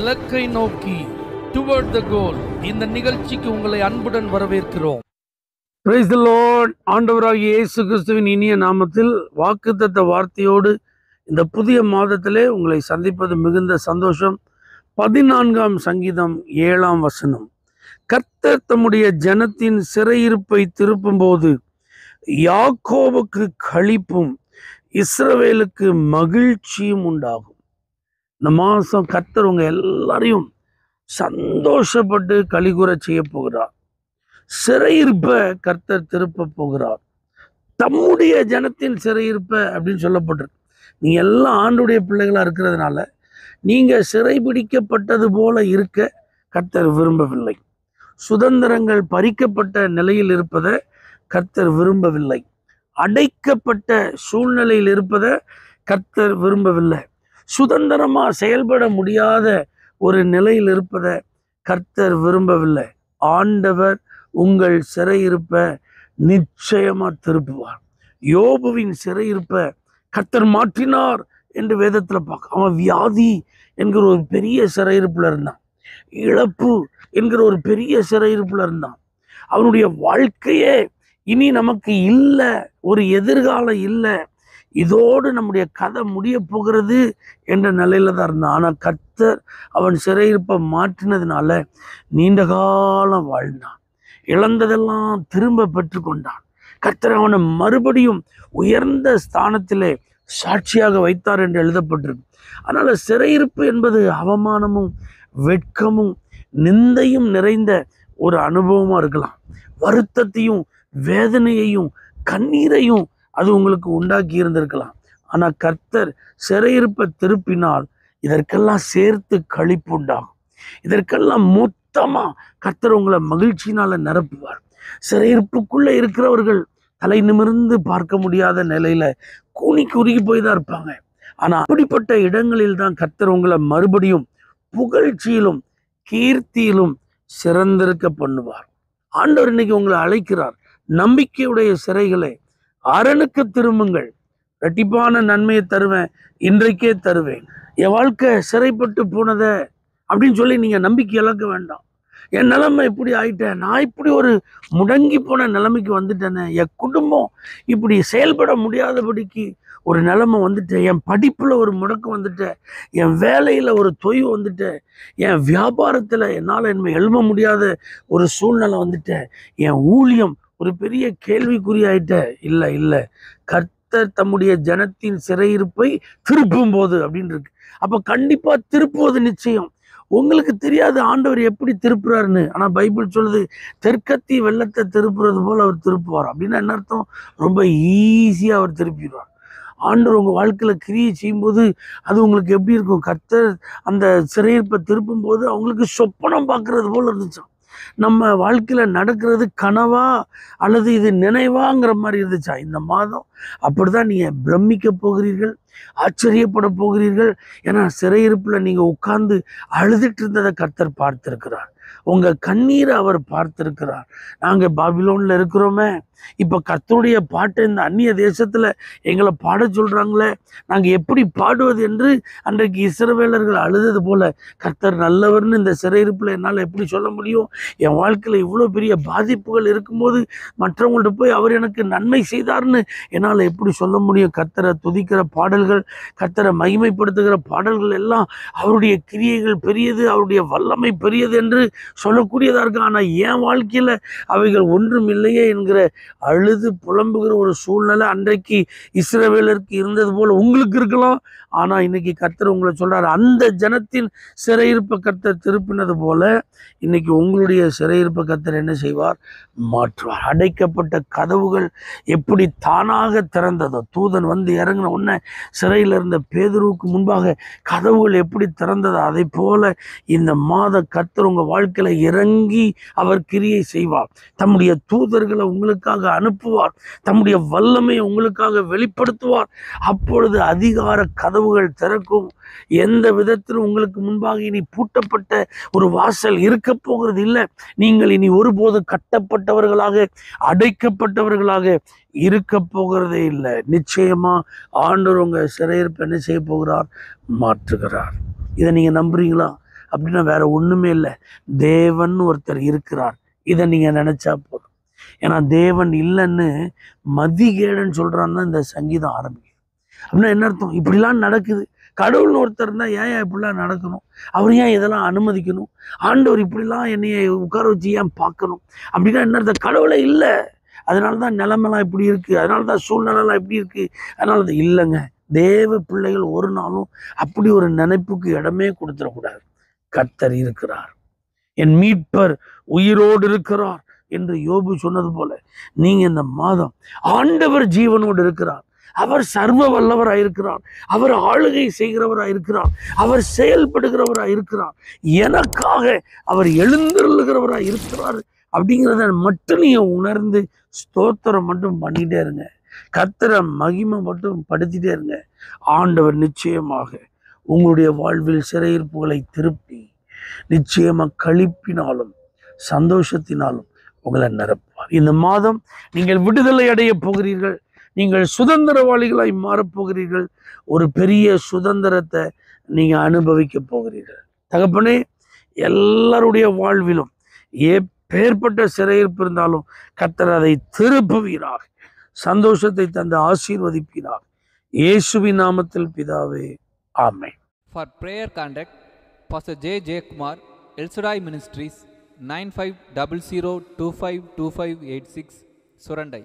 இலக்கை நோக்கி டுவர்ட் த கோல். இந்த நிகழ்ச்சிக்கு உங்களை அன்புடன் வரவேற்கிறோம். Praise the Lord. ஆண்டவராகிய இயேசு கிறிஸ்துவின் இனிய நாமத்தில் வாக்குத்தத்த வார்த்தையோடு இந்த புதிய மாதத்திலே உங்களை சந்திப்பது மிகுந்த சந்தோஷம். 14ஆம் சங்கீதம் 7ஆம் வசனம். கர்த்தர் தம்முடைய ஜனத்தின் சிறையிருப்பை திருப்பும் போது யாக்கோபுக்கு களிப்பும் இஸ்ரவேலுக்கு மகிழ்ச்சியும் உண்டாகும். இந்த மாதம் கர்த்தர் உங்க எல்லாரையும் சந்தோஷப்பட்டு களிகூற செய்ய போகிறார். சிறையிருப்ப கர்த்தர் திருப்ப போகிறார். தம்முடைய ஜனத்தின் சிறையிருப்ப அப்படின்னு சொல்லப்பட்டிருக்கு. நீங்க எல்லாம் ஆண்டுடைய பிள்ளைகளா இருக்கிறதுனால நீங்க சிறைபிடிக்கப்பட்டது போல இருக்க கர்த்தர் விரும்பவில்லை. சுதந்திரங்கள் பறிக்கப்பட்ட நிலையில் இருப்பதை கர்த்தர் விரும்பவில்லை. அடைக்கப்பட்ட சூழ்நிலையில் இருப்பதை கர்த்தர் விரும்பவில்லை. சுதந்திரமா செயல்பட முடியாத ஒரு நிலையில் இருப்பதை கர்த்தர் விரும்பவில்லை. ஆண்டவர் உங்கள் சிறையிருப்ப நிச்சயமா திருப்புவார். யோபுவின் சிறையிருப்ப கர்த்தர் மாற்றினார் என்று வேதத்துல பார்க்க. அவன் வியாதி என்கிற ஒரு பெரிய சிறையிருப்புல இருந்தான். இழப்பு என்கிற ஒரு பெரிய சிறையிருப்புல இருந்தான். அவனுடைய வாழ்க்கையே இனி நமக்கு இல்லை, ஒரு எதிர்காலம் இல்லை, இதோடு நம்முடைய கதை முடிய போகிறது என்ற நிலையில தான் இருந்தான். ஆனால் கர்த்தர் அவன் சிறையிருப்பை மாற்றினதுனால நீண்ட காலம் வாழ்ந்தான். இழந்ததெல்லாம் திரும்ப பெற்றுக்கொண்டான். கர்த்தர் அவனை மறுபடியும் உயர்ந்த ஸ்தானத்திலே சாட்சியாக வைத்தார் என்று எழுதப்பட்டிருக்கு. அதனால சிறையிருப்பு என்பது அவமானமும் வெட்கமும் நிந்தையும் நிறைந்த ஒரு அனுபவமா இருக்கலாம். வருத்தத்தையும் வேதனையையும் கண்ணீரையும் அது உங்களுக்கு உண்டாக்கி இருந்திருக்கலாம். ஆனா கர்த்தர் சிறையிருப்பை திருப்பினால் இதற்கெல்லாம் சேர்த்து களிப்பு உண்டாகும். இதற்கெல்லாம் மொத்தமா கர்த்தர் உங்களை மகிழ்ச்சியினால நிரப்புவார். சிறையிருப்புக்குள்ள இருக்கிறவர்கள் தலை நிமிர்ந்து பார்க்க முடியாத நிலையில கூனி குறுகி போய் தான் இருப்பாங்க. ஆனா அப்படிப்பட்ட இடங்களில் தான் கர்த்தர் உங்களை மறுபடியும் புகழ்ச்சியிலும் கீர்த்தியிலும் சிறந்திருக்க பண்ணுவார். ஆண்டவர் இன்னைக்கு உங்களை அழைக்கிறார். நம்பிக்கையுடைய சிறைகளை அரணுக்கு திரும்புங்கள், இரட்டிப்பான நன்மையை தருவேன், இன்றைக்கே தருவேன். என் வாழ்க்கை சிறைப்பட்டு போனதை அப்படின்னு சொல்லி நீங்க நம்பிக்கை இழக்க வேண்டாம். என் நிலைமை இப்படி ஆயிட்டேன், நான் இப்படி ஒரு முடங்கி போன நிலைமைக்கு வந்துட்டேனே, என் குடும்பம் இப்படி செயல்பட முடியாதபடிக்கு ஒரு நிலைமை வந்துட்டேன், என் படிப்புல ஒரு முடக்கம் வந்துட்டேன், என் வேலையில ஒரு தொய்வு வந்துட்டேன், என் வியாபாரத்துல என்னால் எழுத முடியாத ஒரு சூழ்நிலை வந்துட்டேன், என் ஊழியம் ஒரு பெரிய கேள்விக்குறியாயிட்ட. இல்லை இல்லை, கர்த்தர் தம்முடைய ஜனத்தின் சிறையிருப்பை திருப்பும் போது அப்படின்னு இருக்கு. அப்ப கண்டிப்பா திருப்புவது நிச்சயம். உங்களுக்கு தெரியாது ஆண்டவர் எப்படி திருப்புறாருன்னு. ஆனா பைபிள் சொல்லுது தெற்கத்தி வெள்ளத்தை திருப்புறது போல அவர் திருப்புவார். அப்படின்னா என்ன அர்த்தம்? ரொம்ப ஈஸியா அவர் திருப்பிடுவார். ஆண்டவர் உங்க வாழ்க்கையில கிரியை செய்யும்போது அது உங்களுக்கு எப்படி இருக்கும்? கர்த்தர் அந்த சிறையிருப்பை திருப்பும் போது அவங்களுக்கு சொப்பனம் பார்க்கறது போல இருந்துச்சாம். நம்ம வாழ்க்கையில நடக்கிறது கனவா அல்லது இது நினைவாங்கிற மாதிரி இருந்துச்சா? இந்த மாதம் அப்படிதான் நீங்க பிரமிக்க போகிறீர்கள், ஆச்சரியப்பட போகிறீர்கள். ஏன்னா சிறையிருப்புல நீங்க உட்கார்ந்து அழுதுட்டு இருந்ததை கர்த்தர் பார்த்திருக்கிறார். உங்க கண்ணீரை அவர் பார்த்திருக்கிறார். நாங்க பாபிலோன்ல இருக்கிறோமே, இப்ப கர்த்தருடைய பாட்டை இந்த அந்நிய தேசத்துல எங்களை பாட சொல்றாங்களே, நாங்க எப்படி பாடுவது என்று அன்றைக்கு இஸ்ரவேலர்கள் அழுதது போல கர்த்தர் நல்லவர்னு இந்த சிறையிருப்புல என்னால் எப்படி சொல்ல முடியும்? என் வாழ்க்கையில இவ்வளோ பெரிய பாதிப்புகள் இருக்கும்போது மற்றவங்கள்ட்ட போய் அவர் எனக்கு நன்மை செய்தார்னு என்னால் எப்படி சொல்ல முடியும்? கர்த்தரை துதிக்கிற பாடல்கள், கர்த்தரை மகிமைப்படுத்துகிற பாடல்கள் எல்லாம் அவருடைய கிரியைகள் பெரியது, அவருடைய வல்லமை பெரியது என்று சொல்லக்கூடியதா இருக்கு. ஆனா என் வாழ்க்கையில அவைகள் ஒன்றும் இல்லையே என்கிற அழுது புலம்புகிற ஒரு சூழ்நிலை அன்றைக்கு இஸ்ரவேலருக்கு இருந்தது போல உங்களுக்கு இருக்கலாம். ஆனா இன்னைக்கு கர்த்தர் உங்களை சொல்றாரு, அந்த ஜனத்தின் சிறையிருப்ப கர்த்தர் திருப்பினது போல இன்னைக்கு உங்களுடைய சிறையிருப்ப கர்த்தர் என்ன செய்வார்? மாற்றுவார். அடைக்கப்பட்ட கதவுகள் எப்படி தானாக திறந்ததோ, தூதன் வந்து இறங்கின உடனே சிறையில் இருந்த பேதுருவுக்கு முன்பாக கதவுகள் எப்படி திறந்ததோ, அதை போல இந்த மாத கர்த்தர் உங்க வாழ்க்கையில இறங்கி அவர் கிரியை செய்வார். தம்முடைய தூதர்களை உங்களுக்காக அனுப்புவார். தம்முடைய வல்லமையை உங்களுக்காக வெளிப்படுத்துவார். அப்பொழுது அதிகார கதவுகள் திறக்கும். எந்த விதத்திலும் உங்களுக்கு முன்பாக இனி பூட்டப்பட்ட ஒரு வாசல் இருக்க போகிறது இல்லை. நீங்கள் இனி ஒருபோது கட்டப்பட்டவர்களாக அடைக்கப்பட்டவர்களாக இருக்க போகிறதே இல்லை. நிச்சயமா ஆண்டவர் உங்க சிறையிருப்பை என்ன செய்ய போகிறார்? மாற்றுகிறார். இதை நீங்க நம்புறீங்களா? அப்படின்னா வேற ஒண்ணுமே இல்லை, தேவன் ஒருத்தர் இருக்கிறார். இதை நீங்க நினைச்சா போதும். ஏன்னா தேவன் இல்லைன்னு மதிகேடுன்னு சொல்றான்னு இந்த சங்கீதம் ஆரம்பிக்குது. அப்படின்னா என்ன அர்த்தம்? இப்படிலாம் நடக்குது, கடவுள்னு ஒருத்தர் இருந்தா ஏன் இப்படிலாம் நடக்கணும்? அவர் ஏன் இதெல்லாம் அனுமதிக்கணும்? ஆண்டவர் இப்படிலாம் என்னைய உட்கார வச்சு ஏன் பார்க்கணும்? அப்படின்னா என்ன அர்த்தம்? கடவுளே இல்லை, அதனாலதான் நிலைமைலாம் இப்படி இருக்கு, அதனாலதான் சூழ்நிலைலாம் இப்படி இருக்கு, அதனாலதான் இல்லைங்க. தேவ பிள்ளைகள் ஒரு நாளும் அப்படி ஒரு நினைப்புக்கு இடமே கொடுத்துடக்கூடாது. கர்த்தர் இருக்கிறார், என் மீட்பர் உயிரோடு இருக்கிறார் என்று யோபு சொன்னது போல நீங்க இந்த மாதம் ஆண்டவர் ஜீவனோடு இருக்கிறார், அவர் சர்வ வல்லவராயிருக்கிறார், அவர் ஆளுகை செய்கிறவராயிருக்கிறார், அவர் செயல்படுகிறவராய் இருக்கிறார், எனக்காக அவர் எழுந்தருளுகிறவராய் இருக்கிறார் அப்படிங்கிறத மட்டும் நீங்க உணர்ந்து ஸ்தோத்திரம் மட்டும் பண்ணிட்டே இருங்க. கர்த்தரை மகிமை மட்டும் படுத்திட்டே இருங்க. ஆண்டவர் நிச்சயமாக உங்களுடைய வாழ்வில் சிறையிருப்புகளை திருப்பி நிச்சயமா களிப்பினாலும் சந்தோஷத்தினாலும் உங்களை நிரப்புவார். இந்த மாதம் நீங்கள் விடுதலை அடைய போகிறீர்கள், நீங்கள் சுதந்திரவாளிகளாய் மாறப்போகிறீர்கள், ஒரு பெரிய சுதந்திரத்தை நீங்க அனுபவிக்க போகிறீர்கள். தகப்பனே, எல்லாருடைய வாழ்விலும் எப்பேற்பட்ட சிறையிருப்பு இருந்தாலும் கர்த்தர் அதை திருப்புவீராக, சந்தோஷத்தை தந்து ஆசீர்வதிப்பீராக. இயேசுவின் நாமத்தில் பிதாவே, ஆமென். For prayer contact, Pastor J. J. Kumar, El Shaddai Ministries, 9500252586, Surandai.